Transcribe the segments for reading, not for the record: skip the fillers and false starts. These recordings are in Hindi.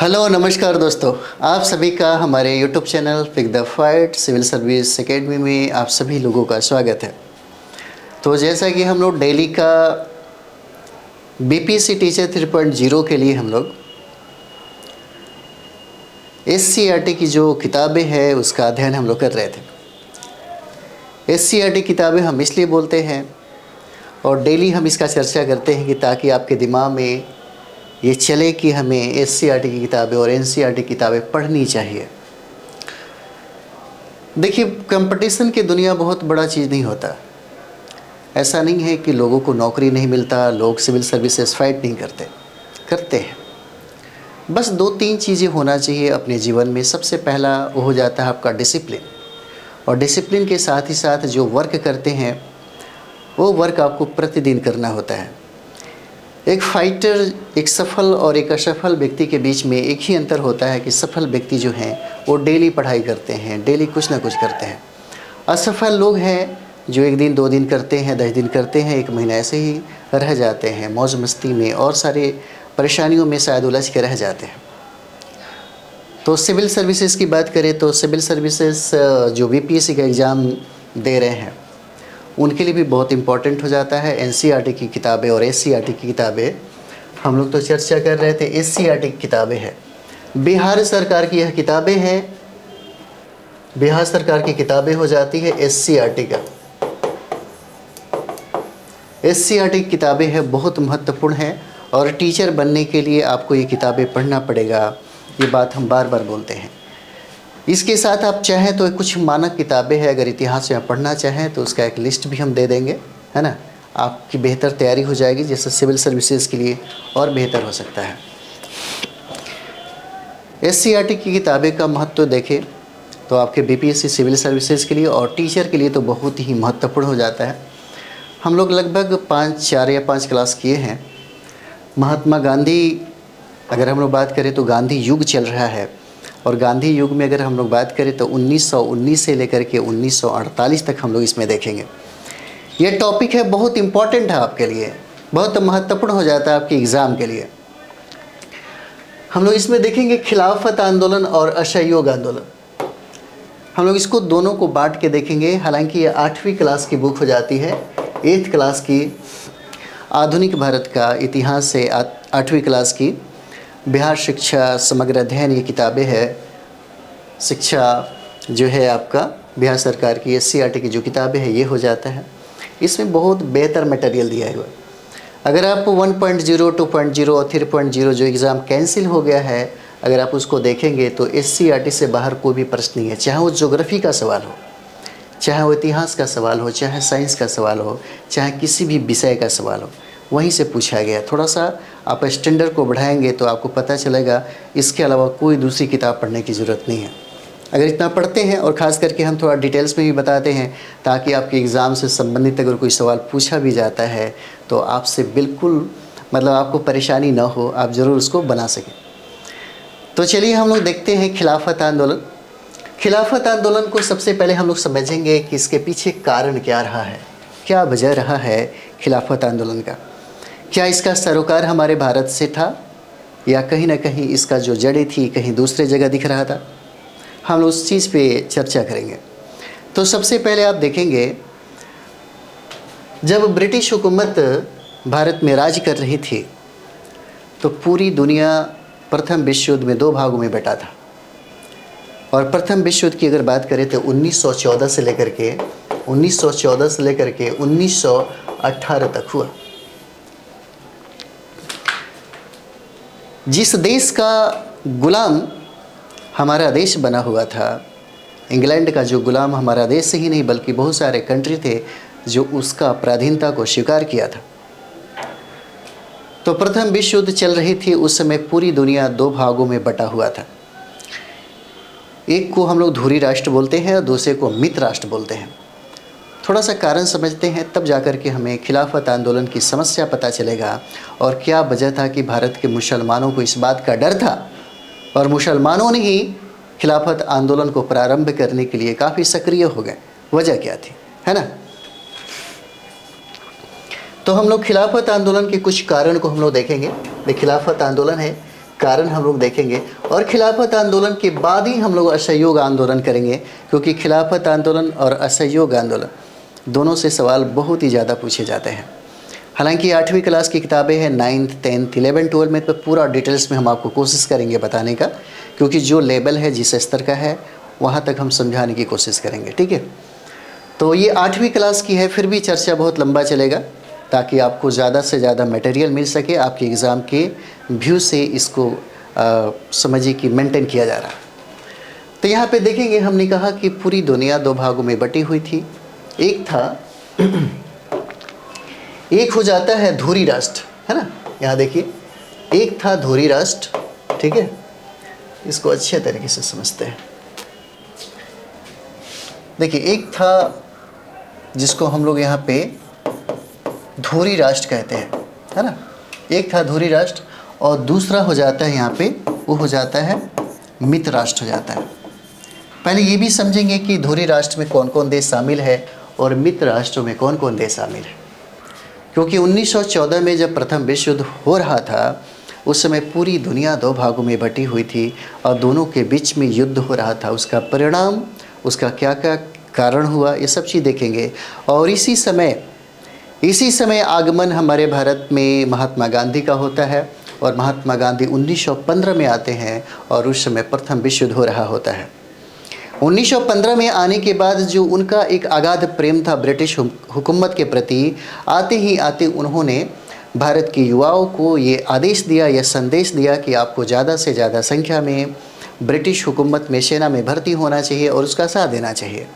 हेलो नमस्कार दोस्तों, आप सभी का हमारे YouTube channel pick the fight civil service academy में आप सभी लोगों का स्वागत है। तो जैसा कि हम लोग डेली का बीपीएससी टीचर 3.0 के लिए हम लोग एससीईआरटी की जो किताबें हैं उसका अध्ययन हम लोग कर रहे थे। एससीईआरटी किताबें हम इसलिए बोलते हैं और डेली हम इसका चर्चा करते हैं कि ताकि आपके दिमाग में ये चले कि हमें एससीईआरटी की किताबें और एनसीईआरटी किताबें पढ़नी चाहिए। देखिए, कंपटीशन की दुनिया बहुत बड़ा चीज़ नहीं होता। ऐसा नहीं है कि लोगों को नौकरी नहीं मिलता, लोग सिविल सर्विसेज फाइट नहीं करते हैं। बस 2-3 चीज़ें होना चाहिए अपने जीवन में। सबसे पहला वो हो जाता है आपका डिसिप्लिन, और डिसिप्लिन के साथ ही साथ जो वर्क करते हैं वो वर्क आपको प्रतिदिन करना होता है। एक फाइटर, एक सफल और एक असफल व्यक्ति के बीच में एक ही अंतर होता है कि सफल व्यक्ति जो हैं वो डेली पढ़ाई करते हैं, डेली कुछ ना कुछ करते हैं। असफल लोग हैं जो 1 दिन 2 दिन करते हैं, 10 दिन करते हैं, 1 महीना ऐसे ही रह जाते हैं, मौज मस्ती में और सारे परेशानियों में शायद उलझ के रह जाते हैं। तो सिविल सर्विसेज की बात करें तो सिविल सर्विसेज जो बीपीएससी का एग्ज़ाम दे रहे हैं उनके लिए भी बहुत इम्पॉर्टेंट हो जाता है। एनसीईआरटी की किताबें और एससीईआरटी की किताबें, हम लोग तो चर्चा कर रहे थे एससीईआरटी की किताबें हैं। बिहार सरकार की यह किताबें हैं, बिहार सरकार की किताबें हो जाती है एससीईआरटी का। एससीईआरटी की किताबें हैं, बहुत महत्वपूर्ण हैं और टीचर बनने के लिए आपको ये किताबें पढ़ना पड़ेगा। ये बात हम बार बार बोलते हैं। इसके साथ आप चाहें तो कुछ मानक किताबें हैं, अगर इतिहास में आप पढ़ना चाहें तो उसका एक लिस्ट भी हम दे देंगे, है ना। आपकी बेहतर तैयारी हो जाएगी, जैसे सिविल सर्विसेज के लिए और बेहतर हो सकता है। एससीईआरटी की किताबें का महत्व देखें तो आपके बीपीएससी सिविल सर्विसेज के लिए और टीचर के लिए तो बहुत ही महत्वपूर्ण हो जाता है। हम लोग लगभग 4 या 5 क्लास किए हैं। महात्मा गांधी, अगर हम लोग बात करें तो गांधी युग चल रहा है, और गांधी युग में अगर हम लोग बात करें तो 1919 से लेकर के 1948 तक हम लोग इसमें देखेंगे। ये टॉपिक है, बहुत इम्पॉर्टेंट है आपके लिए, बहुत महत्वपूर्ण हो जाता है आपके एग्ज़ाम के लिए। हम लोग इसमें देखेंगे खिलाफत आंदोलन और असहयोग आंदोलन। हम लोग इसको दोनों को बांट के देखेंगे। हालांकि ये 8वीं क्लास की बुक हो जाती है, 8th क्लास की आधुनिक भारत का इतिहास से 8वीं क्लास की बिहार शिक्षा समग्र अध्ययन ये किताबें है। शिक्षा जो है आपका बिहार सरकार की एससीईआरटी की जो किताबें हैं ये हो जाता है। इसमें बहुत बेहतर मटेरियल दिया है। अगर आप 1.0, 2.0 और 3.0 जो एग्ज़ाम कैंसिल हो गया है, अगर आप उसको देखेंगे तो एससीईआरटी से बाहर कोई भी प्रश्न नहीं है। चाहे वो ज्योग्राफी का सवाल हो, चाहे वो इतिहास का सवाल हो, चाहे साइंस का सवाल हो, चाहे किसी भी विषय का सवाल हो, वहीं से पूछा गया। थोड़ा सा आप स्टैंडर्ड को बढ़ाएंगे तो आपको पता चलेगा इसके अलावा कोई दूसरी किताब पढ़ने की ज़रूरत नहीं है। अगर इतना पढ़ते हैं, और ख़ास करके हम थोड़ा डिटेल्स में भी बताते हैं ताकि आपके एग्ज़ाम से संबंधित अगर कोई सवाल पूछा भी जाता है तो आपसे बिल्कुल आपको परेशानी ना हो, आप ज़रूर उसको बना सकें। तो चलिए हम लोग देखते हैं खिलाफत आंदोलन। खिलाफत आंदोलन को सबसे पहले हम लोग समझेंगे कि इसके पीछे कारण क्या रहा है, क्या वजह रहा है खिलाफत आंदोलन का। क्या इसका सरोकार हमारे भारत से था या कहीं ना कहीं इसका जो जड़ी थी कहीं दूसरे जगह दिख रहा था, हम लोग उस चीज़ पे चर्चा करेंगे। तो सबसे पहले आप देखेंगे जब ब्रिटिश हुकूमत भारत में राज कर रही थी तो पूरी दुनिया प्रथम विश्व युद्ध में 2 भागों में बटा था। और प्रथम विश्व युद्ध की अगर बात करें तो 1914 से लेकर के 1918 तक हुआ। जिस देश का गुलाम हमारा देश बना हुआ था, इंग्लैंड का जो गुलाम हमारा देश से ही नहीं बल्कि बहुत सारे कंट्री थे जो उसका पराधीनता को स्वीकार किया था। तो प्रथम विश्व युद्ध चल रही थी, उस समय पूरी दुनिया 2 भागों में बटा हुआ था। एक को हम लोग धुरी राष्ट्र बोलते हैं और दूसरे को मित्र राष्ट्र बोलते हैं। थोड़ा सा कारण समझते हैं तब जाकर के हमें खिलाफत आंदोलन की समस्या पता चलेगा और क्या वजह था कि भारत के मुसलमानों को इस बात का डर था और मुसलमानों ने ही खिलाफत आंदोलन को प्रारंभ करने के लिए काफ़ी सक्रिय हो गए। वजह क्या थी, है ना। तो हम लोग खिलाफत आंदोलन के कुछ कारण को हम लोग देखेंगे। खिलाफत आंदोलन है कारण हम लोग देखेंगे, और खिलाफत आंदोलन के बाद ही हम लोग असहयोग आंदोलन करेंगे, क्योंकि खिलाफत आंदोलन और असहयोग आंदोलन दोनों से सवाल बहुत ही ज़्यादा पूछे जाते हैं। हालांकि 8वीं क्लास की किताबें हैं, 9th 10th 11 12 में, तो पूरा डिटेल्स में हम आपको कोशिश करेंगे बताने का, क्योंकि जो लेवल है जिस स्तर का है वहाँ तक हम समझाने की कोशिश करेंगे। ठीक है, तो ये 8वीं क्लास की है, फिर भी चर्चा बहुत लंबा चलेगा ताकि आपको ज़्यादा से ज़्यादा मटेरियल मिल सके। आपके एग्ज़ाम के व्यू से इसको समझिए कि मेंटेन किया जा रहा। तो यहाँ पे देखेंगे, हमने कहा कि पूरी दुनिया दो भागों में बटी हुई थी। एक था, एक हो जाता है धुरी राष्ट्र, है ना। यहाँ देखिए, एक था धुरी राष्ट्र, ठीक है, इसको अच्छे तरीके से समझते हैं। देखिए, एक था जिसको हम लोग यहाँ पे धुरी राष्ट्र कहते हैं, है ना। एक था धुरी राष्ट्र, और दूसरा हो जाता है यहाँ पे, वो हो जाता है मित्र राष्ट्र हो जाता है। पहले ये भी समझेंगे कि धुरी राष्ट्र में कौन कौन देश शामिल है और मित्र राष्ट्रों में कौन कौन देश शामिल है। क्योंकि 1914 में जब प्रथम विश्व युद्ध हो रहा था, उस समय पूरी दुनिया दो भागों में बटी हुई थी और दोनों के बीच में युद्ध हो रहा था। उसका परिणाम, उसका क्या क्या कारण हुआ, ये सब चीज़ देखेंगे। और इसी समय आगमन हमारे भारत में महात्मा गांधी का होता है, और महात्मा गांधी 1915 में आते हैं, और उस समय प्रथम विश्व युद्ध हो रहा होता है। 1915 में आने के बाद जो उनका एक अगाध प्रेम था ब्रिटिश हुकूमत के प्रति, आते ही आते उन्होंने भारत के युवाओं को ये आदेश दिया, यह संदेश दिया कि आपको ज़्यादा से ज़्यादा संख्या में ब्रिटिश हुकूमत में, सेना में भर्ती होना चाहिए और उसका साथ देना चाहिए।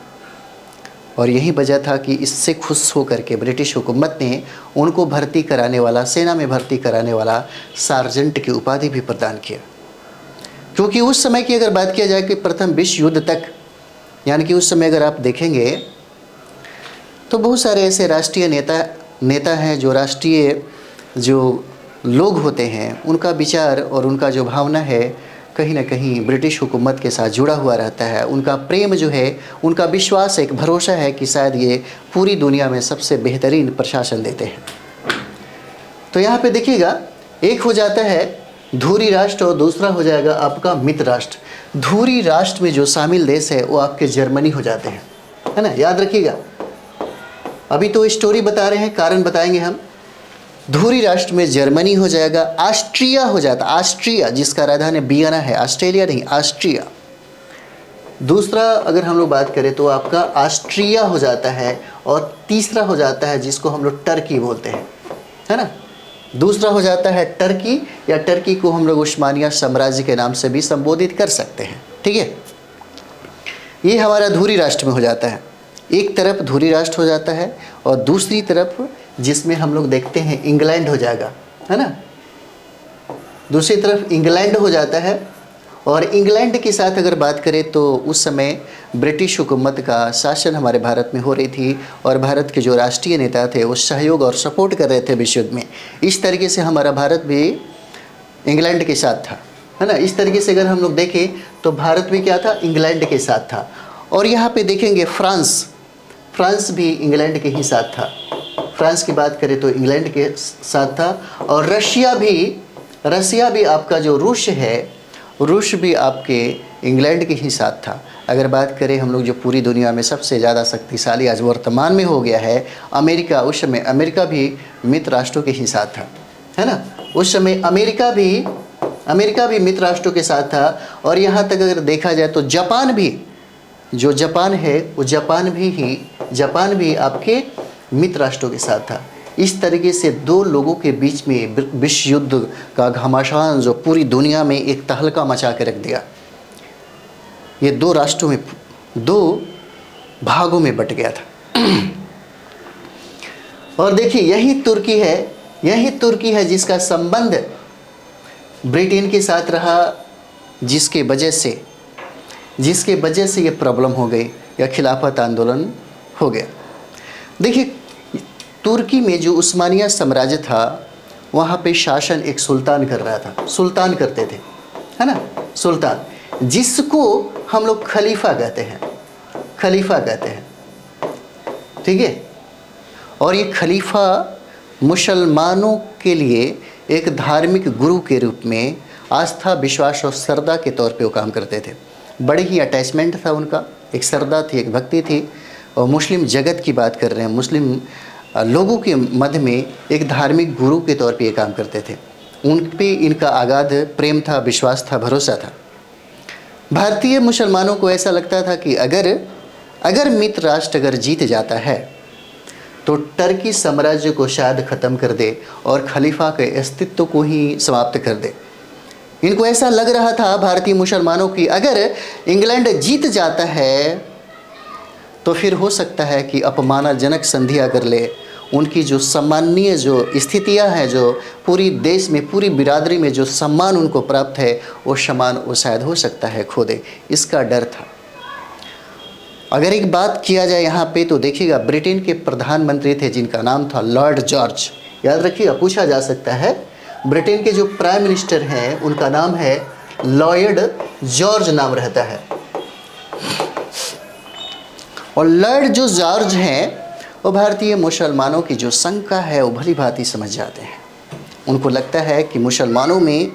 और यही वजह था कि इससे खुश होकर के ब्रिटिश हुकूमत ने उनको भर्ती कराने वाला, सेना में भर्ती कराने वाला सार्जेंट की उपाधि भी प्रदान किया। क्योंकि उस समय की अगर बात किया जाए कि प्रथम विश्व युद्ध तक, यानी कि उस समय अगर आप देखेंगे तो बहुत सारे ऐसे राष्ट्रीय नेता हैं, जो लोग होते हैं, उनका विचार और उनका जो भावना है कहीं ना कहीं ब्रिटिश हुकूमत के साथ जुड़ा हुआ रहता है। उनका प्रेम जो है, उनका विश्वास, एक भरोसा है कि शायद ये पूरी दुनिया में सबसे बेहतरीन प्रशासन देते हैं। तो यहाँ पे देखिएगा, एक हो जाता है धुरी राष्ट्र और दूसरा हो जाएगा आपका मित्र राष्ट्र। धुरी राष्ट्र में जो शामिल देश है वो आपके जर्मनी हो जाते हैं, है ना, याद रखिएगा। अभी तो स्टोरी बता रहे हैं, कारण बताएंगे हम। धुरी राष्ट्र में जर्मनी हो जाएगा, ऑस्ट्रिया हो जाता, ऑस्ट्रिया जिसका राजधानी वियना है, ऑस्ट्रेलिया नहीं, ऑस्ट्रिया। दूसरा अगर हम लोग बात करें तो आपका ऑस्ट्रिया हो जाता है, और तीसरा हो जाता है जिसको हम लोग टर्की बोलते हैं, है ना। दूसरा हो जाता है टर्की, या टर्की को हम लोग उस्मानिया साम्राज्य के नाम से भी संबोधित कर सकते हैं। ठीक है, ये हमारा धुरी राष्ट्र में हो जाता है। एक तरफ धुरी राष्ट्र हो जाता है, और दूसरी तरफ जिसमें हम लोग देखते हैं इंग्लैंड हो जाएगा, है ना। दूसरी तरफ इंग्लैंड हो जाता है, और इंग्लैंड के साथ अगर बात करें तो उस समय ब्रिटिश हुकूमत का शासन हमारे भारत में हो रही थी, और भारत के जो राष्ट्रीय नेता थे वो सहयोग और सपोर्ट कर रहे थे विश्व युद्ध में। इस तरीके से हमारा भारत भी इंग्लैंड के साथ था, है ना। इस तरीके से अगर हम लोग देखें तो भारत भी क्या था, इंग्लैंड के साथ था। और यहाँ पे देखेंगे फ्रांस भी इंग्लैंड के ही साथ था। फ्रांस की बात करें तो इंग्लैंड के साथ था, और रशिया भी आपका जो रूस है, रूस भी आपके इंग्लैंड के ही साथ था। अगर बात करें हम लोग जो पूरी दुनिया में सबसे ज़्यादा शक्तिशाली आज वर्तमान में हो गया है अमेरिका, उस समय अमेरिका भी मित्र राष्ट्रों के ही साथ था, है ना। उस समय अमेरिका भी मित्र राष्ट्रों के साथ था। और यहाँ तक अगर देखा जाए तो जापान भी, जो जापान है वो जापान भी आपके मित्र राष्ट्रों के साथ था। इस तरीके से दो लोगों के बीच में विश्व युद्ध का घमासान जो पूरी दुनिया में एक तहलका मचा के रख दिया, ये दो राष्ट्रों में, दो भागों में बट गया था। और देखिए यही तुर्की है जिसका संबंध ब्रिटेन के साथ रहा, जिसके वजह से ये प्रॉब्लम हो गई या खिलाफत आंदोलन हो गया। देखिए, तुर्की में जो उस्मानिया साम्राज्य था वहाँ पे शासन एक सुल्तान कर रहा था, सुल्तान करते थे, है ना, सुल्तान, जिसको हम लोग खलीफा कहते हैं, ठीक है। और ये खलीफा मुसलमानों के लिए एक धार्मिक गुरु के रूप में आस्था, विश्वास और श्रद्धा के तौर पे वो काम करते थे। बड़ी ही अटैचमेंट था उनका, एक श्रद्धा थी, एक भक्ति थी। और मुस्लिम जगत की बात कर रहे हैं, मुस्लिम लोगों के मध्य में एक धार्मिक गुरु के तौर पे ये काम करते थे। उन पे इनका अगाध प्रेम था, विश्वास था, भरोसा था। भारतीय मुसलमानों को ऐसा लगता था कि अगर मित्र राष्ट्र अगर जीत जाता है तो टर्की साम्राज्य को शायद ख़त्म कर दे और खलीफा के अस्तित्व को ही समाप्त कर दे। इनको ऐसा लग रहा था भारतीय मुसलमानों की अगर इंग्लैंड जीत जाता है तो फिर हो सकता है कि अपमानजनक संधियाँ कर ले, उनकी जो सम्माननीय जो स्थितियां हैं, जो पूरी देश में, पूरी बिरादरी में जो सम्मान उनको प्राप्त है, वो सम्मान वो शायद हो सकता है खो दे। इसका डर था। अगर एक बात किया जाए यहाँ पे तो देखिएगा, ब्रिटेन के प्रधानमंत्री थे जिनका नाम था लॉर्ड जॉर्ज। याद रखिएगा, पूछा जा सकता है। ब्रिटेन के जो प्राइम मिनिस्टर हैं उनका नाम है लॉर्ड जॉर्ज नाम रहता है। और लॉर्ड जो जॉर्ज हैं वो भारतीय मुसलमानों की जो शंका है वो भली भांति समझ जाते हैं। उनको लगता है कि मुसलमानों में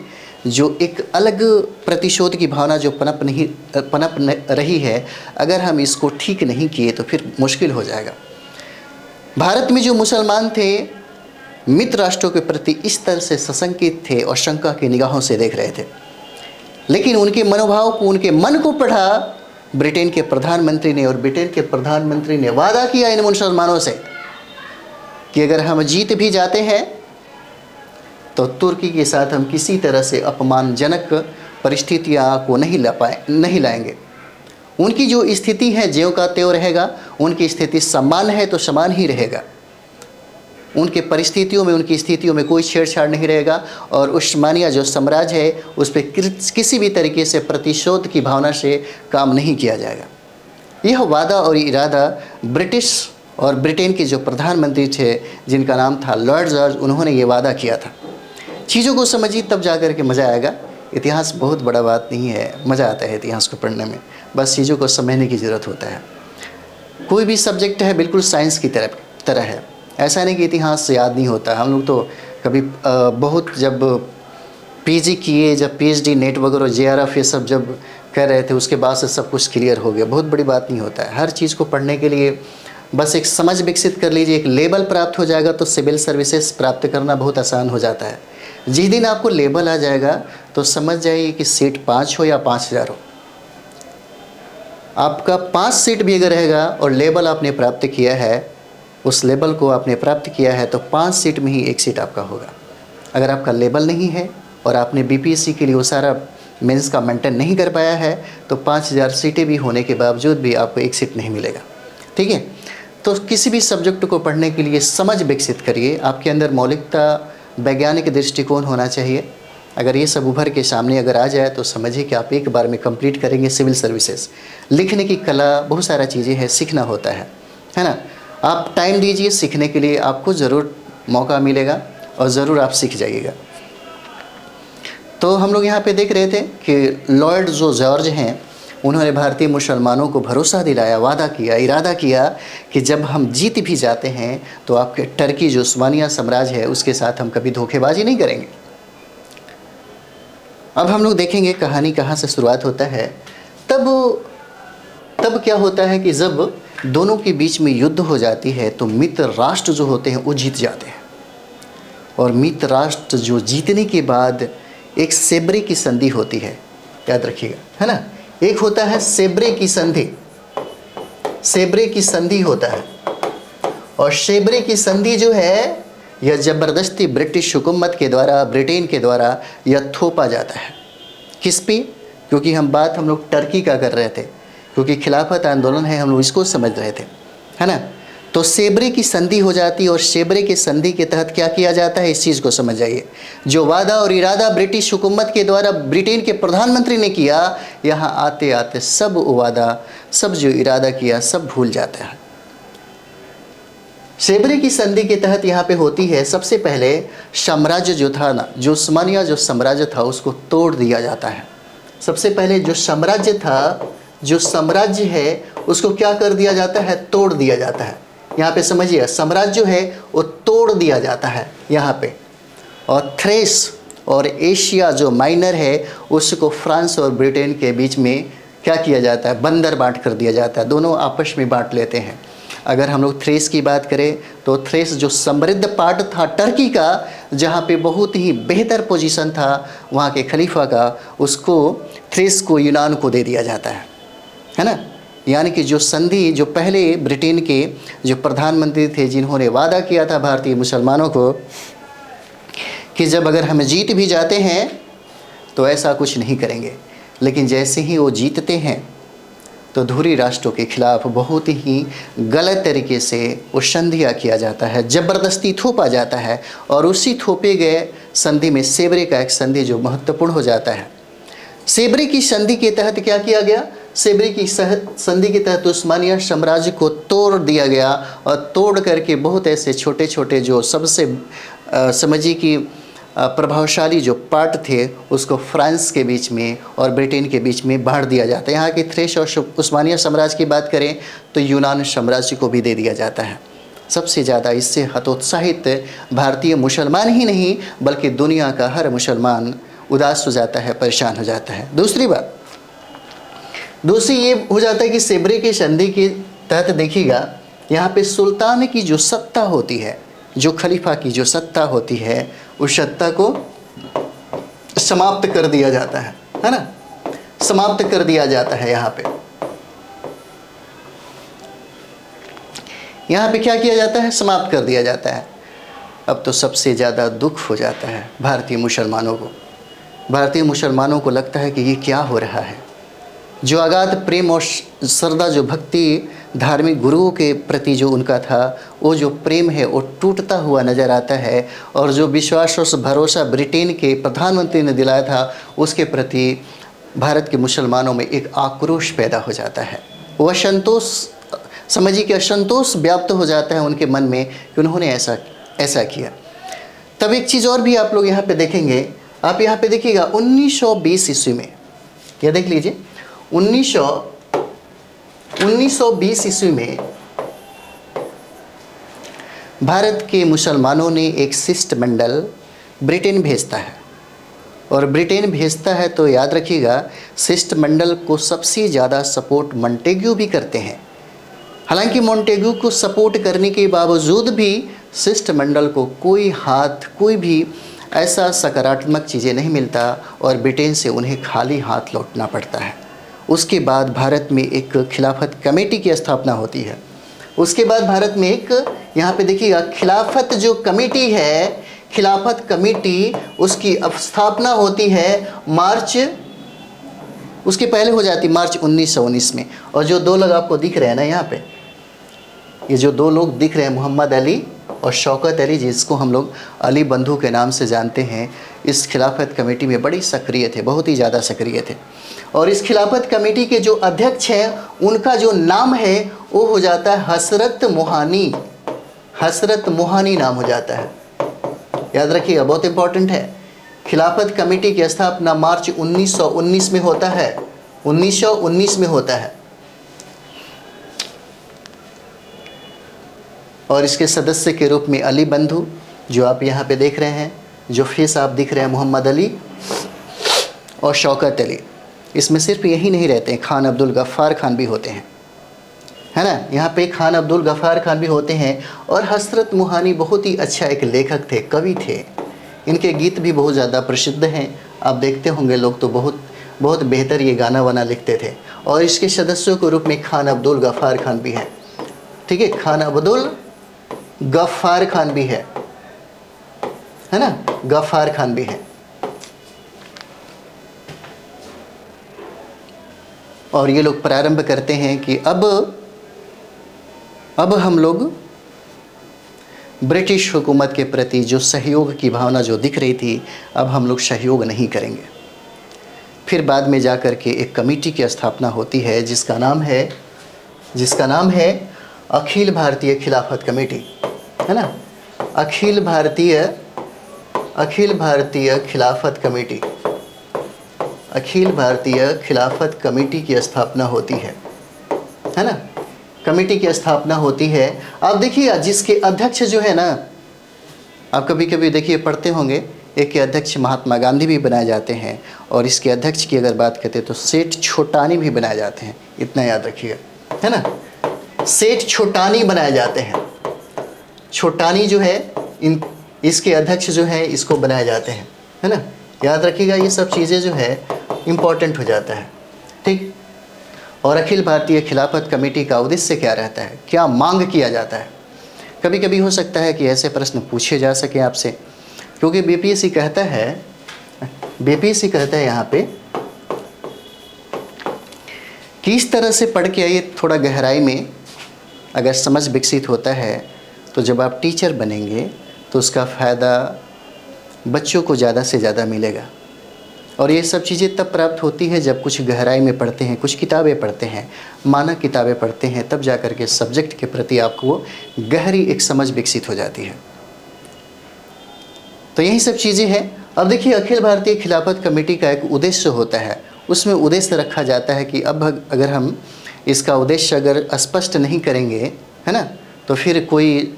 जो एक अलग प्रतिशोध की भावना जो पनप रही है, अगर हम इसको ठीक नहीं किए तो फिर मुश्किल हो जाएगा। भारत में जो मुसलमान थे मित्र राष्ट्रों के प्रति इस तरह से सशंकित थे और शंका की निगाहों से देख रहे थे। लेकिन उनके मनोभाव को, उनके मन को पढ़ा ब्रिटेन के प्रधानमंत्री ने, और ब्रिटेन के प्रधानमंत्री ने वादा किया इन मुसलमानों से कि अगर हम जीत भी जाते हैं तो तुर्की के साथ हम किसी तरह से अपमानजनक परिस्थितियां को नहीं लाएंगे। उनकी जो स्थिति है ज्यों का त्यों रहेगा, उनकी स्थिति समान है तो समान ही रहेगा। उनके परिस्थितियों में, उनकी स्थितियों में कोई छेड़छाड़ नहीं रहेगा। और उस्मानिया जो साम्राज्य है उस पर किसी भी तरीके से प्रतिशोध की भावना से काम नहीं किया जाएगा। यह वादा और इरादा ब्रिटिश और ब्रिटेन के जो प्रधानमंत्री थे जिनका नाम था लॉर्ड जॉर्ज, उन्होंने ये वादा किया था। चीज़ों को समझिए तब जा कर के मज़ा आएगा। इतिहास बहुत बड़ा बात नहीं है, मज़ा आता है इतिहास को पढ़ने में, बस चीज़ों को समझने की ज़रूरत होता है। कोई भी सब्जेक्ट है बिल्कुल साइंस की तरह है। ऐसा नहीं कि इतिहास से याद नहीं होता। हम लोग तो कभी बहुत जब पीजी किए, जब पीएचडी नेट वगैरह जेआरएफ ये सब जब कर रहे थे, उसके बाद से सब कुछ क्लियर हो गया। बहुत बड़ी बात नहीं होता है। हर चीज़ को पढ़ने के लिए बस एक समझ विकसित कर लीजिए, एक लेबल प्राप्त हो जाएगा तो सिविल सर्विसेज प्राप्त करना बहुत आसान हो जाता है। जिस दिन आपको लेबल आ जाएगा तो समझ जाइए कि सीट 5 हो या 5000 हो, आपका 5 सीट भी अगर रहेगा और लेबल आपने प्राप्त किया है, उस लेबल को आपने प्राप्त किया है तो 5 सीट में ही 1 सीट आपका होगा। अगर आपका लेबल नहीं है और आपने बीपीएससी के लिए वो सारा मेंस का मेंटेन नहीं कर पाया है तो 5000 सीटें भी होने के बावजूद भी आपको 1 सीट नहीं मिलेगा। ठीक है, तो किसी भी सब्जेक्ट को पढ़ने के लिए समझ विकसित करिए। आपके अंदर मौलिकता, वैज्ञानिक दृष्टिकोण होना चाहिए। अगर ये सब उभर के सामने अगर आ जाए तो समझिए कि आप एक बार में कंप्लीट करेंगे सिविल सर्विसेज। लिखने की कला, बहुत सारा चीज़ें हैं, सीखना होता है ना। आप टाइम दीजिए सीखने के लिए, आपको ज़रूर मौका मिलेगा और ज़रूर आप सीख जाइएगा। तो हम लोग यहाँ पे देख रहे थे कि लॉर्ड जो जॉर्ज हैं उन्होंने भारतीय मुसलमानों को भरोसा दिलाया, वादा किया, इरादा किया कि जब हम जीत भी जाते हैं तो आपके टर्की जो उस्मानिया साम्राज्य है उसके साथ हम कभी धोखेबाजी नहीं करेंगे। अब हम लोग देखेंगे कहानी कहाँ से शुरुआत होता है। तब क्या होता है कि जब दोनों के बीच में युद्ध हो जाती है तो मित्र राष्ट्र जो होते हैं वो जीत जाते हैं। और मित्र राष्ट्र जो जीतने के बाद एक सेब्रे की संधि होती है, याद रखिएगा, है ना। एक होता है सेब्रे की संधि, सेब्रे की संधि होता है। और सेब्रे की संधि जो है यह ज़बरदस्ती ब्रिटिश हुकूमत के द्वारा, ब्रिटेन के द्वारा यह थोपा जाता है। किस पे? क्योंकि हम लोग टर्की का कर रहे थे, क्योंकि खिलाफत आंदोलन है, हम लोग इसको समझ रहे थे, है ना। तो सेब्रे की संधि हो जाती है। और सेब्रे की संधि के तहत क्या किया जाता है, इस चीज़ को समझ जाइए। जो वादा और इरादा ब्रिटिश हुकूमत के द्वारा ब्रिटेन के प्रधानमंत्री ने किया, यहाँ आते आते सब वादा, सब जो इरादा किया, सब भूल जाता है। सेब्रे की संधि के तहत यहाँ पे होती है, सबसे पहले साम्राज्य जो था ना, जो उस्मानिया जो साम्राज्य था उसको तोड़ दिया जाता है। सबसे पहले जो साम्राज्य था, जो साम्राज्य है उसको क्या कर दिया जाता है, तोड़ दिया जाता है। यहाँ पे समझिए, साम्राज्य जो है वो तोड़ दिया जाता है यहाँ पे। और थ्रेस और एशिया जो माइनर है उसको फ्रांस और ब्रिटेन के बीच में क्या किया जाता है, बंदर बांट कर दिया जाता है, दोनों आपस में बांट लेते हैं। अगर हम लोग थ्रेस की बात करें तो थ्रेस जो समृद्ध पार्ट था टर्की का, जहाँ पे बहुत ही बेहतर पोजीशन था वहाँ के खलीफा का, उसको थ्रेस को यूनान को दे दिया जाता है ना। यानी कि जो संधि, जो पहले ब्रिटेन के जो प्रधानमंत्री थे जिन्होंने वादा किया था भारतीय मुसलमानों को कि जब अगर हम जीत भी जाते हैं तो ऐसा कुछ नहीं करेंगे, लेकिन जैसे ही वो जीतते हैं तो धुरी राष्ट्रों के खिलाफ बहुत ही गलत तरीके से वो संधियाँ किया जाता है, ज़बरदस्ती थोपा जाता है। और उसी थोपे गए संधि में सेब्रे का एक संधि जो महत्वपूर्ण हो जाता है। सेब्रे की संधि के तहत क्या किया गया, सेब्रे की संधि के तहत उस्मानिया साम्राज्य को तोड़ दिया गया और तोड़ करके बहुत ऐसे छोटे छोटे जो सबसे समझिए कि प्रभावशाली जो पार्ट थे उसको फ्रांस के बीच में और ब्रिटेन के बीच में बांट दिया जाता है। यहाँ की थ्रेस और उस्मानिया साम्राज्य की बात करें तो यूनान साम्राज्य को भी दे दिया जाता है। सबसे ज़्यादा इससे हतोत्साहित भारतीय मुसलमान ही नहीं बल्कि दुनिया का हर मुसलमान उदास हो जाता है, परेशान हो जाता है। दूसरी ये हो जाता है कि सेब्रे की संधि के तहत देखिएगा यहाँ पे सुल्तान की जो सत्ता होती है, जो खलीफा की जो सत्ता होती है, उस सत्ता को समाप्त कर दिया जाता है ना, समाप्त कर दिया जाता है। यहाँ पे क्या किया जाता है, समाप्त कर दिया जाता है। अब तो सबसे ज़्यादा दुख हो जाता है भारतीय मुसलमानों को। भारतीय मुसलमानों को लगता है कि ये क्या हो रहा है। जो अगाध प्रेम और श्रद्धा, जो भक्ति धार्मिक गुरुओं के प्रति जो उनका था, वो जो प्रेम है वो टूटता हुआ नज़र आता है। और जो विश्वास और भरोसा ब्रिटेन के प्रधानमंत्री ने दिलाया था उसके प्रति भारत के मुसलमानों में एक आक्रोश पैदा हो जाता है। वह असंतोष, समझिए कि असंतोष व्याप्त हो जाता है उनके मन में कि उन्होंने ऐसा किया। तब एक चीज़ और भी आप लोग यहाँ पे देखेंगे, आप यहाँ पे देखिएगा 1920 ईस्वी में, क्या देख लीजिए 1920 ईस्वी में भारत के मुसलमानों ने एक शिष्टमंडल ब्रिटेन भेजता है। और ब्रिटेन भेजता है तो याद रखिएगा शिष्टमंडल को सबसे ज़्यादा सपोर्ट मोंटेग्यू भी करते हैं। हालांकि मोंटेग्यू को सपोर्ट करने के बावजूद भी शिष्टमंडल को कोई भी ऐसा सकारात्मक चीज़ें नहीं मिलता और ब्रिटेन से उन्हें खाली हाथ लौटना पड़ता है। उसके बाद भारत में एक खिलाफत कमेटी की स्थापना होती है। उसके बाद भारत में एक, यहाँ पे देखिएगा खिलाफत जो कमेटी है, खिलाफत कमेटी उसकी स्थापना होती है मार्च, उसके पहले हो जाती मार्च 1919 में। और जो दो लोग आपको दिख रहे हैं ना यहाँ पे, ये जो दो लोग दिख रहे हैं मोहम्मद अली और शौकत अली, जिसको हम लोग अली बंधु के नाम से जानते हैं, इस खिलाफत कमेटी में बड़ी सक्रिय थे, बहुत ही ज़्यादा सक्रिय थे। और इस खिलाफत कमेटी के जो अध्यक्ष हैं उनका जो नाम है वो हो जाता है हसरत मोहानी। हसरत मोहानी नाम हो जाता है, याद रखिएगा, बहुत इंपॉर्टेंट है। खिलाफत कमेटी की स्थापना मार्च 1919 में होता है, 1919 में होता है। और इसके सदस्य के रूप में अली बंधु, जो आप यहाँ पे देख रहे हैं, जो फेस आप दिख रहे हैं मोहम्मद अली और शौकत अली। इसमें सिर्फ यही नहीं रहते हैं, खान अब्दुल गफ़ार खान भी होते हैं, है ना। यहाँ पे खान अब्दुल गफ़ार खान भी होते हैं। और हसरत मोहानी बहुत ही अच्छा एक लेखक थे, कवि थे। इनके गीत भी बहुत ज़्यादा प्रसिद्ध हैं, आप देखते होंगे लोग तो बहुत बेहतर ये गाना वाना लिखते थे। और इसके सदस्यों के रूप में खान अब्दुल गफ़ार खान भी हैं, ठीक है, खान अब्दुल गफ़ार खान भी है ना, गफ़ार खान भी है। और ये लोग प्रारंभ करते हैं कि अब हम लोग ब्रिटिश हुकूमत के प्रति जो सहयोग की भावना जो दिख रही थी, अब हम लोग सहयोग नहीं करेंगे। फिर बाद में जाकर के एक कमेटी की स्थापना होती है जिसका नाम है अखिल भारतीय खिलाफत कमेटी, है ना, अखिल भारतीय खिलाफत कमेटी, अखिल भारतीय खिलाफत कमेटी की स्थापना होती है ना, कमेटी की स्थापना होती है। आप देखिए जिसके अध्यक्ष जो है ना, आप कभी कभी देखिए पढ़ते होंगे एक के अध्यक्ष महात्मा गांधी भी बनाए जाते हैं, और इसके अध्यक्ष की अगर बात करते हैं तो सेठ छोटानी भी बनाए जाते हैं, इतना याद रखिएगा, है ना। सेठ छोटानी बनाए जाते हैं, छोटानी जो है इसके अध्यक्ष जो है इसको बनाए जाते हैं, है ना। याद रखिएगा, ये सब चीज़ें जो है इम्पॉर्टेंट हो जाता है, ठीक। और अखिल भारतीय खिलाफत कमेटी का उद्देश्य क्या रहता है, क्या मांग किया जाता है। कभी कभी हो सकता है कि ऐसे प्रश्न पूछे जा सके आपसे, क्योंकि बीपीएससी कहता है यहाँ पे कि इस तरह से पढ़ के आइए, थोड़ा गहराई में अगर समझ विकसित होता है तो जब आप टीचर बनेंगे तो उसका फ़ायदा बच्चों को ज़्यादा से ज़्यादा मिलेगा। और ये सब चीज़ें तब प्राप्त होती है जब कुछ गहराई में पढ़ते हैं, कुछ किताबें पढ़ते हैं, मानक किताबें पढ़ते हैं, तब जा कर के सब्जेक्ट के प्रति आपको गहरी एक समझ विकसित हो जाती है। तो यही सब चीज़ें हैं। अब देखिए, अखिल भारतीय खिलाफत कमेटी का एक उद्देश्य होता है, उसमें उद्देश्य रखा जाता है कि अब अगर हम इसका उद्देश्य अगर स्पष्ट नहीं करेंगे, है ना, तो फिर कोई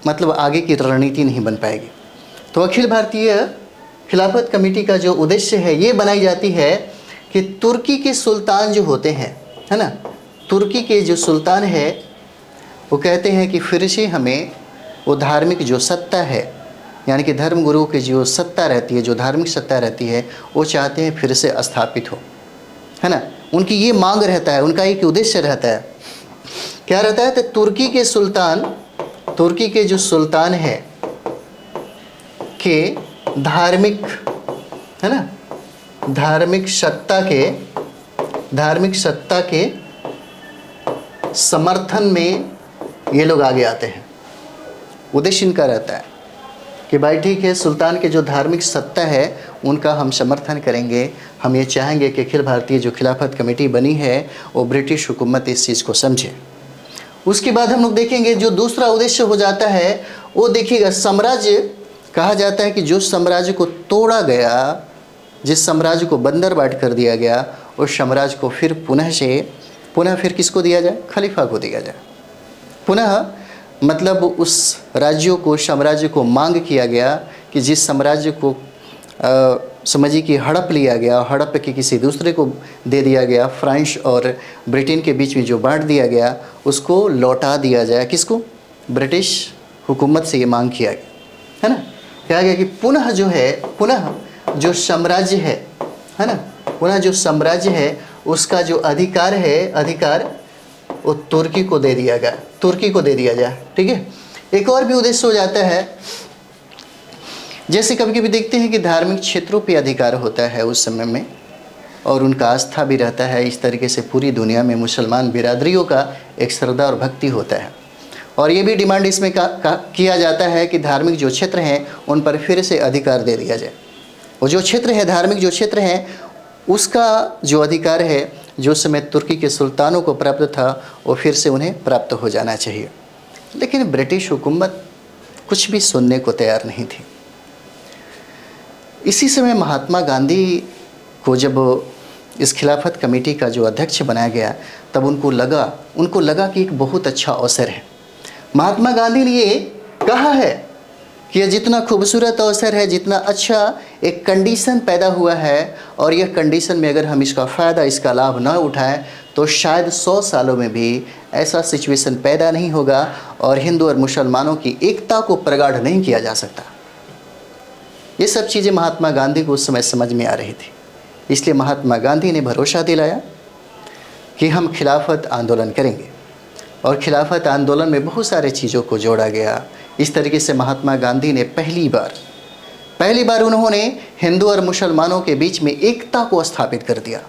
मतलब आगे की रणनीति नहीं बन पाएगी। तो अखिल भारतीय खिलाफत कमेटी का जो उद्देश्य है ये बनाई जाती है कि तुर्की के सुल्तान जो होते हैं, है ना, तुर्की के जो सुल्तान है वो कहते हैं कि फिर से हमें वो धार्मिक जो सत्ता है, यानी कि धर्म गुरु की जो सत्ता रहती है, जो धार्मिक सत्ता रहती है, वो चाहते हैं फिर से स्थापित हो, है ना। उनकी ये मांग रहता है, उनका एक उद्देश्य रहता है। क्या रहता है, तो तुर्की के जो सुल्तान है के धार्मिक, है ना, धार्मिक सत्ता के समर्थन में ये लोग आगे आते हैं। उद्देश्य इनका रहता है कि भाई ठीक है, सुल्तान के जो धार्मिक सत्ता है उनका हम समर्थन करेंगे, हम ये चाहेंगे कि अखिल भारतीय जो खिलाफत कमेटी बनी है वो ब्रिटिश हुकूमत इस चीज़ को समझे। उसके बाद हम लोग देखेंगे जो दूसरा उद्देश्य हो जाता है वो देखिएगा, साम्राज्य कहा जाता है कि जो साम्राज्य को तोड़ा गया, जिस साम्राज्य को बंदर बाट कर दिया गया, उस साम्राज्य को फिर पुनः फिर किसको दिया जाए, खलीफा को दिया जाए। पुनः मतलब उस राज्यों को, साम्राज्य को मांग किया गया कि जिस साम्राज्य को समझिए कि हड़प लिया गया, हड़प के किसी दूसरे को दे दिया गया, फ्रांस और ब्रिटेन के बीच में जो बांट दिया गया उसको लौटा दिया जाए। किसको, ब्रिटिश हुकूमत से ये मांग किया गया, है ना। कहा गया कि पुनः जो साम्राज्य है ना, पुनः जो साम्राज्य है उसका जो अधिकार वो तुर्की को दे दिया जाए, ठीक है। एक और भी उद्देश्य हो जाता है, जैसे कभी कभी देखते हैं कि धार्मिक क्षेत्रों पे अधिकार होता है उस समय में, और उनका आस्था भी रहता है। इस तरीके से पूरी दुनिया में मुसलमान बिरादरियों का एक श्रद्धा और भक्ति होता है। और ये भी डिमांड इसमें किया जाता है कि धार्मिक जो क्षेत्र हैं उन पर फिर से अधिकार दे दिया जाए। वो जो क्षेत्र है, धार्मिक जो क्षेत्र है, उसका जो अधिकार है जो समय तुर्की के सुल्तानों को प्राप्त था वो फिर से उन्हें प्राप्त हो जाना चाहिए। लेकिन ब्रिटिश हुकूमत कुछ भी सुनने को तैयार नहीं थी। इसी समय महात्मा गांधी को जब इस खिलाफत कमेटी का जो अध्यक्ष बनाया गया, तब उनको लगा कि एक बहुत अच्छा अवसर है। महात्मा गांधी ने ये कहा है कि यह जितना खूबसूरत अवसर है, जितना अच्छा एक कंडीशन पैदा हुआ है, और यह कंडीशन में अगर हम इसका फ़ायदा, इसका लाभ न उठाएं तो शायद 100 सालों में भी ऐसा सिचुएशन पैदा नहीं होगा और हिंदू और मुसलमानों की एकता को प्रगाढ़ नहीं किया जा सकता। ये सब चीज़ें महात्मा गांधी को उस समय समझ में आ रही थी। इसलिए महात्मा गांधी ने भरोसा दिलाया कि हम खिलाफत आंदोलन करेंगे, और खिलाफत आंदोलन में बहुत सारे चीज़ों को जोड़ा गया। इस तरीके से महात्मा गांधी ने पहली बार उन्होंने हिंदू और मुसलमानों के बीच में एकता को स्थापित कर दिया,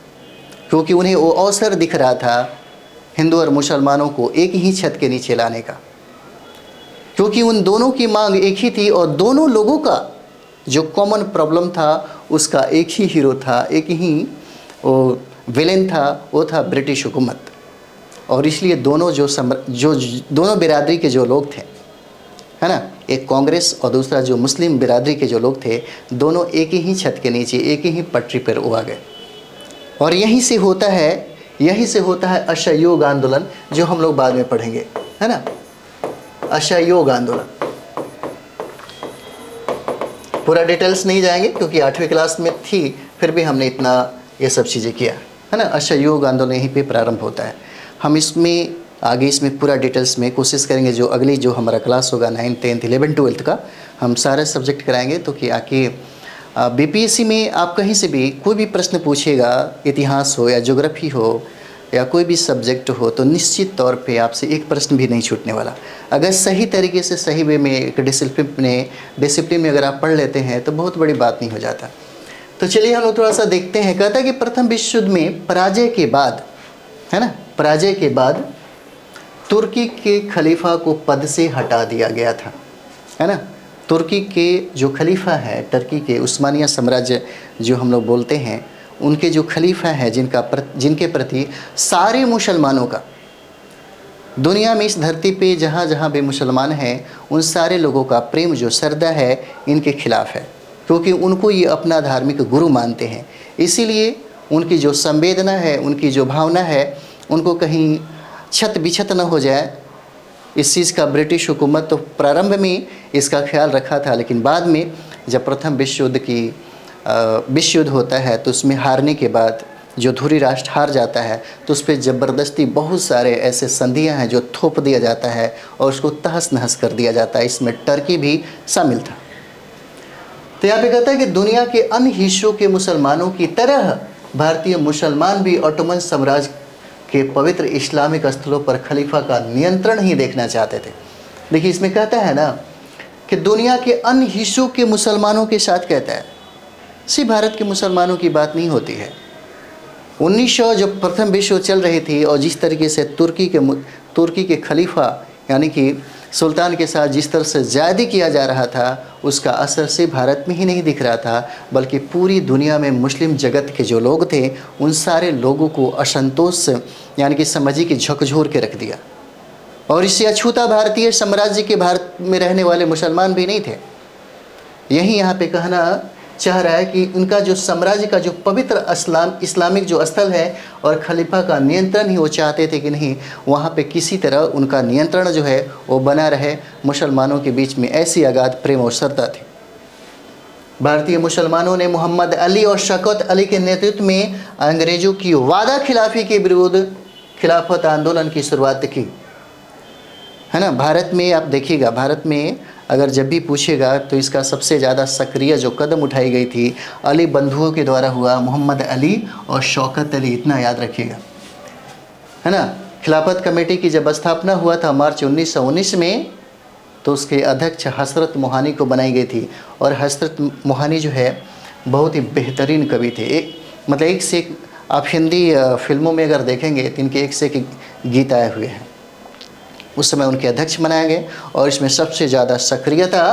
क्योंकि उन्हें वो अवसर दिख रहा था हिंदू और मुसलमानों को एक ही छत के नीचे लाने का, क्योंकि उन दोनों की मांग एक ही थी और दोनों लोगों का जो कॉमन प्रॉब्लम था उसका एक ही हीरो था, एक ही वो विलेन था, वो था ब्रिटिश हुकूमत। और इसलिए दोनों दोनों बिरादरी के जो लोग थे, है ना, एक कांग्रेस और दूसरा जो मुस्लिम बिरादरी के जो लोग थे, दोनों एक ही छत के नीचे, एक ही पटरी पर वो आ गए। और यहीं से होता है असहयोग आंदोलन, जो हम लोग बाद में पढ़ेंगे, है ना, असहयोग आंदोलन। पूरा डिटेल्स नहीं जाएंगे क्योंकि 8वीं क्लास में थी, फिर भी हमने इतना ये सब चीज़ें किया है ना। असहयोग आंदोलन यहीं पे प्रारंभ होता है। हम इसमें आगे इसमें पूरा डिटेल्स में कोशिश करेंगे, जो अगली जो हमारा क्लास होगा 9th 10th 11th 12th का, हम सारे सब्जेक्ट कराएंगे। तो कि आके बीपीएससी में आप कहीं से भी कोई भी प्रश्न पूछेगा, इतिहास हो या ज्योग्राफी हो या कोई भी सब्जेक्ट हो, तो निश्चित तौर पे आपसे एक प्रश्न भी नहीं छूटने वाला। अगर सही तरीके से सही वे में एक डिसिप्लिन में अगर आप पढ़ लेते हैं तो बहुत बड़ी बात नहीं हो जाता। तो चलिए हम लोग थोड़ा सा देखते हैं। कहता है कि प्रथम विश्व युद्ध में पराजय के बाद, है ना, पराजय के बाद तुर्की के खलीफा को पद से हटा दिया गया था, है ना। तुर्की के जो खलीफा है, टर्की के उस्मानिया साम्राज्य जो हम लोग बोलते हैं, उनके जो खलीफा है जिनके प्रति सारे मुसलमानों का, दुनिया में इस धरती पे जहाँ जहाँ भी मुसलमान हैं उन सारे लोगों का प्रेम जो श्रद्धा है इनके खिलाफ है, क्योंकि उनको ये अपना धार्मिक गुरु मानते हैं। इसीलिए उनकी जो संवेदना है, उनकी जो भावना है, उनको कहीं छत बिछत न हो जाए, इस चीज़ का ब्रिटिश हुकूमत तो प्रारंभ में इसका ख्याल रखा था, लेकिन बाद में जब प्रथम विश्व युद्ध होता है तो उसमें हारने के बाद जो धुरी राष्ट्र हार जाता है तो उस पर ज़बरदस्ती बहुत सारे ऐसे संधियाँ हैं जो थोप दिया जाता है और उसको तहस नहस कर दिया जाता है। इसमें टर्की भी शामिल था। तो यहाँ पे कहता है कि दुनिया के अन्य हिस्सों के मुसलमानों की तरह भारतीय मुसलमान भी ऑटोमन साम्राज्य के पवित्र इस्लामिक स्थलों पर खलीफा का नियंत्रण ही देखना चाहते थे। देखिए इसमें कहता है ना कि दुनिया के अन्य हिस्सों के मुसलमानों के साथ, कहता है सिर्फ भारत के मुसलमानों की बात नहीं होती है। 1900 जब प्रथम विश्व चल रही थी और जिस तरीके से तुर्की के खलीफा यानी कि सुल्तान के साथ जिस तरह से ज़्यादती किया जा रहा था, उसका असर सिर्फ भारत में ही नहीं दिख रहा था, बल्कि पूरी दुनिया में मुस्लिम जगत के जो लोग थे उन सारे लोगों को असंतोष यानी कि समझी की झकझोर के रख दिया। और इससे अछूता भारतीय साम्राज्य के भारत में रहने वाले मुसलमान भी नहीं थे। यही यहाँ पे कहना चाह रहा है कि उनका जो साम्राज्य का जो पवित्र इस्लामिक जो स्थल है और खलीफा का नियंत्रण ही वो चाहते थे कि नहीं, वहाँ पे किसी तरह उनका नियंत्रण जो है वो बना रहे। मुसलमानों के बीच में ऐसी अगाध प्रेम और श्रद्धा थी। भारतीय मुसलमानों ने मोहम्मद अली और शौकत अली के नेतृत्व में अंग्रेज़ों की वादा खिलाफ़ी के विरुद्ध खिलाफत आंदोलन की शुरुआत की, है ना। भारत में आप देखिएगा, भारत में अगर जब भी पूछेगा तो इसका सबसे ज़्यादा सक्रिय जो कदम उठाई गई थी अली बंधुओं के द्वारा हुआ, मोहम्मद अली और शौकत अली, इतना याद रखिएगा, है ना। खिलाफत कमेटी की जब स्थापना हुआ था मार्च 1919 में, तो उसके अध्यक्ष हज़रत मोहानी को बनाई गई थी। और हज़रत मोहानी जो है बहुत ही बेहतरीन कवि थे। एक से एक आप हिंदी फिल्मों में अगर देखेंगे तो इनके एक से एक गीत आए हुए हैं। उस समय उनके अध्यक्ष बनाए गए और इसमें सबसे ज़्यादा सक्रियता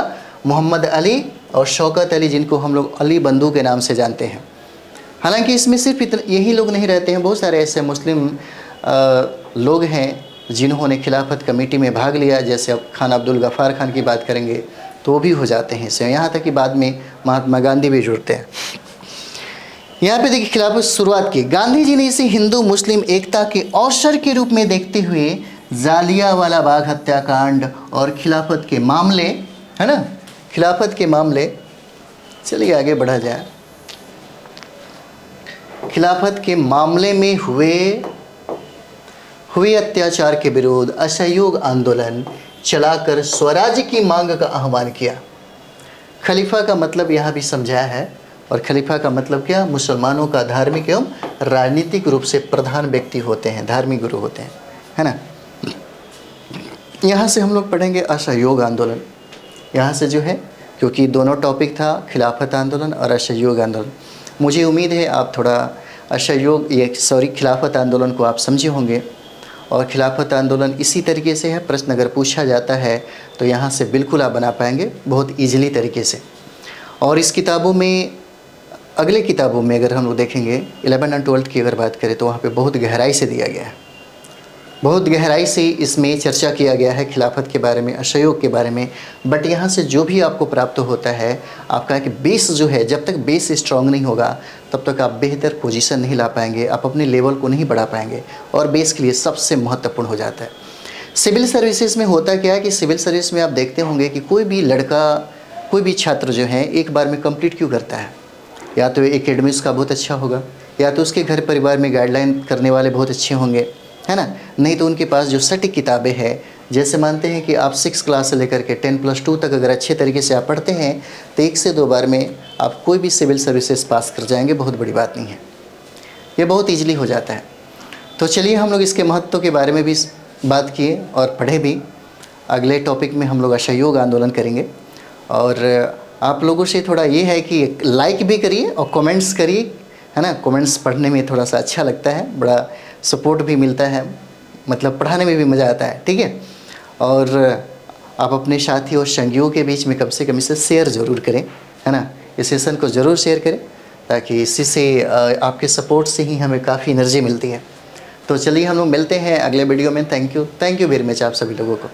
मोहम्मद अली और शौकत अली, जिनको हम लोग अली बंधु के नाम से जानते हैं। हालांकि इसमें सिर्फ यही लोग नहीं रहते हैं, बहुत सारे ऐसे मुस्लिम लोग हैं जिन्होंने खिलाफत कमेटी में भाग लिया। जैसे अब खान अब्दुल गफ़ार खान की बात करेंगे तो वो भी हो जाते हैं इससे, यहाँ तक कि बाद में महात्मा गांधी भी जुड़ते हैं। यहाँ पे देखिए खिलाफत शुरुआत की गांधी जी ने इसे हिंदू मुस्लिम एकता के अवसर के रूप में देखते हुए जालियांवाला बाग हत्याकांड और खिलाफत के मामले, है ना, खिलाफत के मामले, चलिए आगे बढ़ा जाए। खिलाफत के मामले में हुए अत्याचार के विरुद्ध असहयोग आंदोलन चलाकर स्वराज्य की मांग का आह्वान किया। खलीफा का मतलब यहाँ भी समझाया है, और खलीफा का मतलब क्या, मुसलमानों का धार्मिक एवं राजनीतिक रूप से प्रधान व्यक्ति होते हैं, धार्मिक गुरु होते हैं, है ना। यहाँ से हम लोग पढ़ेंगे असहयोग आंदोलन, यहाँ से जो है, क्योंकि दोनों टॉपिक था खिलाफत आंदोलन और असहयोग आंदोलन। मुझे उम्मीद है आप थोड़ा खिलाफत आंदोलन को आप समझे होंगे। और खिलाफत आंदोलन इसी तरीके से है, प्रश्न अगर पूछा जाता है तो यहाँ से बिल्कुल आप बना पाएंगे बहुत ईजिली तरीके से। और इस किताबों में, अगले किताबों में अगर हम लोग देखेंगे 11th और 12th की अगर बात करें तो वहाँ पे बहुत गहराई से दिया गया है, बहुत गहराई से इसमें चर्चा किया गया है खिलाफत के बारे में, असहयोग के बारे में। बट यहाँ से जो भी आपको प्राप्त होता है, आपका कि बेस जो है, जब तक बेस स्ट्रांग नहीं होगा तब तक आप बेहतर पोजीशन नहीं ला पाएंगे, आप अपने लेवल को नहीं बढ़ा पाएंगे। और बेस के लिए सबसे महत्वपूर्ण हो जाता है। सिविल सर्विसेज में होता क्या है कि सिविल सर्विस में आप देखते होंगे कि कोई भी लड़का कोई भी छात्र जो है एक बार में कंप्लीट क्यों करता है? या तो एकेडमी उसका बहुत अच्छा होगा, या तो उसके घर परिवार में गाइडलाइन करने वाले बहुत अच्छे होंगे, है ना? नहीं तो उनके पास जो सटीक किताबें हैं, जैसे मानते हैं कि आप 6 क्लास से लेकर के 10+2 तक अगर अच्छे तरीके से आप पढ़ते हैं तो 1 से 2 बार में आप कोई भी सिविल सर्विसेज पास कर जाएंगे, बहुत बड़ी बात नहीं है, ये बहुत ईजिली हो जाता है। तो चलिए हम लोग इसके महत्व के बारे में भी बात किए और पढ़े भी। अगले टॉपिक में हम लोग असहयोग आंदोलन करेंगे, और आप लोगों से थोड़ा ये है कि लाइक भी करिए और कमेंट्स करिए, है ना? कमेंट्स पढ़ने में थोड़ा सा अच्छा लगता है, बड़ा सपोर्ट भी मिलता है, मतलब पढ़ाने में भी मज़ा आता है, ठीक है? और आप अपने साथी और संगियों के बीच में कम से कम इसे शेयर ज़रूर करें, है ना? इस सेशन को ज़रूर शेयर करें, ताकि इसी से आपके सपोर्ट से ही हमें काफ़ी एनर्जी मिलती है। तो चलिए हम लोग मिलते हैं अगले वीडियो में। थैंक यू वेरी मच आप सभी लोगों को।